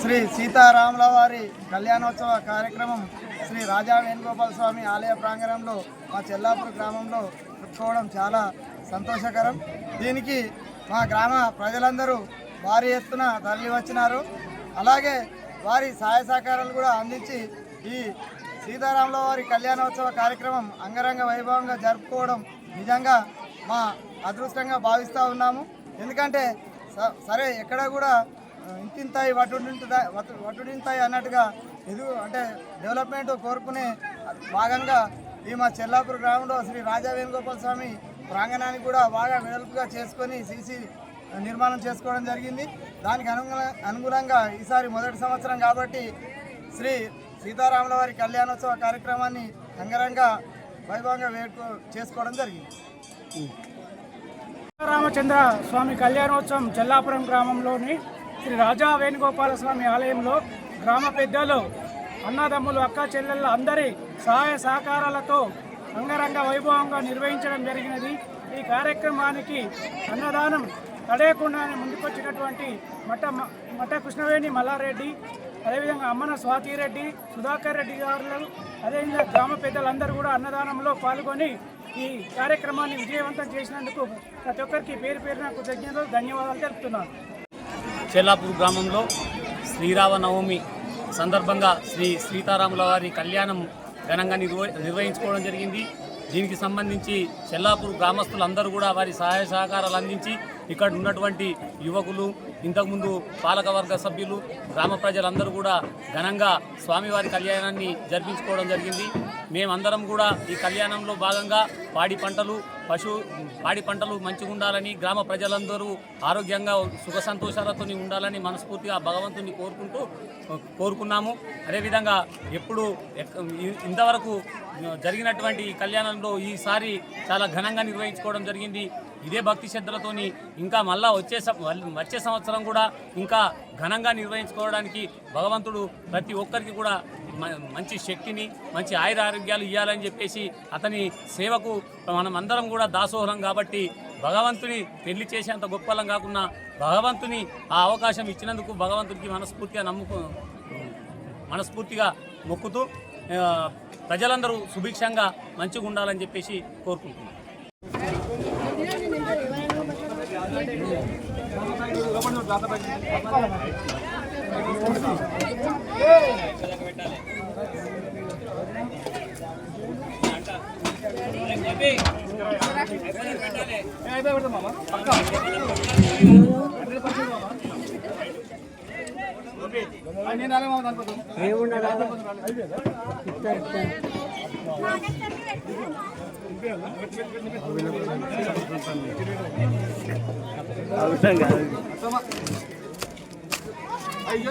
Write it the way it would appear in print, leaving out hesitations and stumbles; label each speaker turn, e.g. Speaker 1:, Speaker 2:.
Speaker 1: శ్రీ సీతారాముల వారి కళ్యాణోత్సవ కార్యక్రమం శ్రీ రాజా వేణుగోపాల స్వామి ఆలయ ప్రాంగణంలో మా చెల్లాపూర్ గ్రామంలో పెట్టుకోవడం చాలా సంతోషకరం. దీనికి మా గ్రామ ప్రజలందరూ భారీ ఎత్తున తరలి వచ్చినారు. అలాగే వారి సహాయ సహకారాలు కూడా అందించి ఈ సీతారాముల వారి కళ్యాణోత్సవ కార్యక్రమం అంగరంగ వైభవంగా జరుపుకోవడం నిజంగా మా అదృష్టంగా భావిస్తూ ఉన్నాము. ఎందుకంటే సరే ఎక్కడ కూడా ఇంతింతాయి వటుడింతాయి అన్నట్టుగా అంటే డెవలప్మెంట్ కోరుకునే భాగంగా ఈ మా చెల్లాపూర్ గ్రామంలో శ్రీ రాజా వేణుగోపాల స్వామి ప్రాంగణాన్ని కూడా బాగా వెడల్పుగా చేసుకొని సీసీ నిర్మాణం చేసుకోవడం జరిగింది. దానికి అనుగుణంగా ఈసారి మొదటి సంవత్సరం కాబట్టి శ్రీ సీతారాముల వారి కళ్యాణోత్సవ కార్యక్రమాన్ని అంగరంగ వైభవంగా చేసుకోవడం జరిగింది.
Speaker 2: రామచంద్ర స్వామి కళ్యాణోత్సవం చెల్లాపురం గ్రామంలోని శ్రీ రాజా వేణుగోపాల స్వామి ఆలయంలో గ్రామ పెద్దలు, అన్నదమ్ములు, అక్క చెల్లెళ్ళ అందరి సహాయ సహకారాలతో అంగరంగ వైభవంగా నిర్వహించడం జరిగినది. ఈ కార్యక్రమానికి అన్నదానం తడయకుండానే ముందుకొచ్చినటువంటి మఠ కృష్ణవేణి మల్లారెడ్డి, అదేవిధంగా అమ్మన స్వాతిరెడ్డి, సుధాకర్ రెడ్డి గారు, అదేవిధంగా గ్రామ పెద్దలందరూ కూడా అన్నదానంలో పాల్గొని ఈ కార్యక్రమాన్ని విజయవంతం చేసినందుకు ప్రతి ఒక్కరికి పేరు పేరున కృతజ్ఞతలు, ధన్యవాదాలు తెలుపుతున్నాను.
Speaker 3: చెల్లాపూర్ గ్రామంలో శ్రీరామనవమి సందర్భంగా శ్రీ సీతారాముల వారి కళ్యాణం ఘనంగా నిర్వహించుకోవడం జరిగింది. దీనికి సంబంధించి చెల్లాపూర్ గ్రామస్తులందరూ కూడా వారి సహాయ సహకారాలు అందించి ఇక్కడ ఉన్నటువంటి యువకులు, ఇంతకుముందు పాలకవర్గ సభ్యులు, గ్రామ ప్రజలందరూ కూడా ఘనంగా స్వామివారి కళ్యాణాన్ని జరిపించుకోవడం జరిగింది. మేమందరం కూడా ఈ కళ్యాణంలో భాగంగా పాడి పంటలు మంచిగా ఉండాలని, గ్రామ ప్రజలందరూ ఆరోగ్యంగా సుఖ సంతోషాలతో ఉండాలని మనస్ఫూర్తిగా భగవంతుని కోరుకున్నాము. అదేవిధంగా ఇంతవరకు జరిగినటువంటి ఈ కళ్యాణంలో ఈసారి చాలా ఘనంగా నిర్వహించుకోవడం జరిగింది. ఇదే భక్తి శ్రద్ధలతోని ఇంకా మళ్ళా వచ్చే సంవత్సరం కూడా ఇంకా ఘనంగా నిర్వహించుకోవడానికి భగవంతుడు ప్రతి ఒక్కరికి కూడా మంచి శక్తిని, మంచి ఆయురారోగ్యాలు ఇవ్వాలని చెప్పేసి అతని సేవకు మనం అందరం కూడా దాసోహరం కాబట్టి భగవంతుని పెళ్లి చేసేంత గొప్పలం కాకుండా భగవంతుని ఆ అవకాశం ఇచ్చినందుకు భగవంతుడికి మనస్ఫూర్తిగా మొక్కుతూ ప్రజలందరూ సుభిక్షంగా మంచిగా ఉండాలని చెప్పేసి కోరుకుంటున్నాం.
Speaker 1: అయ్యో